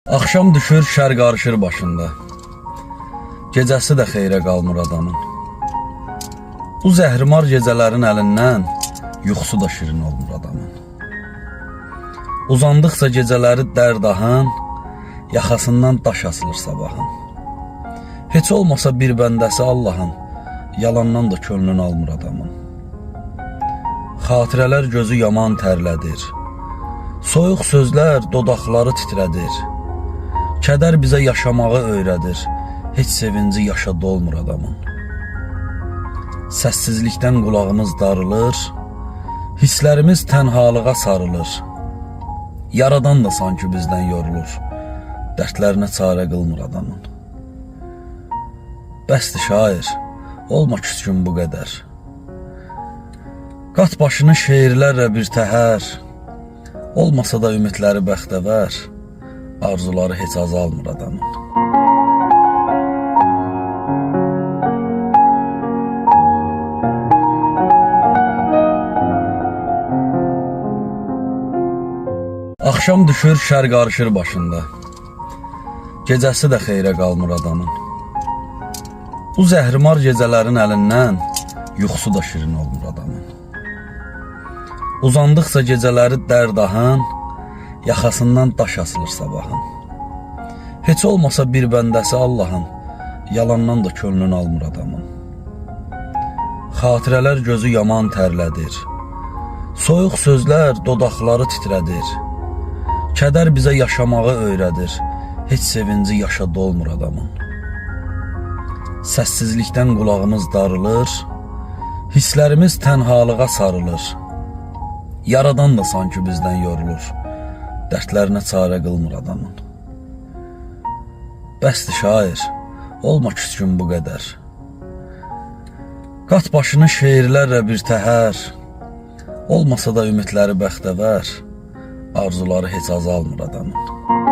Axşam düşür, şər qarışır başında. Gecəsi də xeyrə qalmır adamın. Bu zəhrimar gecələrin əlindən yuxusu da şirin olmur adamın. Uzandıqca gecələri dərdahan, yaxasından daş asılır sabahın. Heç olmasa bir bəndəsi Allahın, yalandan da könlünü almır adamın. Xatirələr gözü yaman tərlədir. Soyuq sözlər dodaqları titrədir. Kədər bizə yaşamağı öyrədir. Heç sevinci yaşa dolmur adamın. Səssizlikdən qulağımız darılır. Hisslərimiz tənhalığa sarılır. Yaradan da sanki bizdən yorulur. Dərdlərinə çarə qılmır adamın. Bəsdir şair, olma küskün bu qədər. Qat başını şeirlərlə bir təhər. Olmasa da ümidləri bəxtəvər. Arzuları heç azalmır adamın. Axşam düşür, şər qarışır başında. Gecəsi də xeyrə qalmır adamın. Bu zəhrimar gecələrin əlindən yuxusu da şirin olmur adamın. Uzandıqca gecələri dərdahan, yaxasından daş asılır sabahın. Heç olmasa bir bəndəsi Allahın, yalandan da könlünü almır adamın. Xatirələr gözü yaman tərlədir. Soyuq sözlər dodaqları titrədir. Kədər bizə yaşamağı öyrədir. Heç sevinci yaşa dolmur adamın. Səssizlikdən qulağımız darılır. Hisslərimiz tənhalığa sarılır. Yaradan da sanki bizdən yorulur. Dərdlərinə çarə qılmır adamın. Bəsdir şair, olma küskün bu qədər. Qat başını şeirlərlə bir təhər. Olmasa da ümidləri bəxtəvər. Arzuları heç azalmır adamın.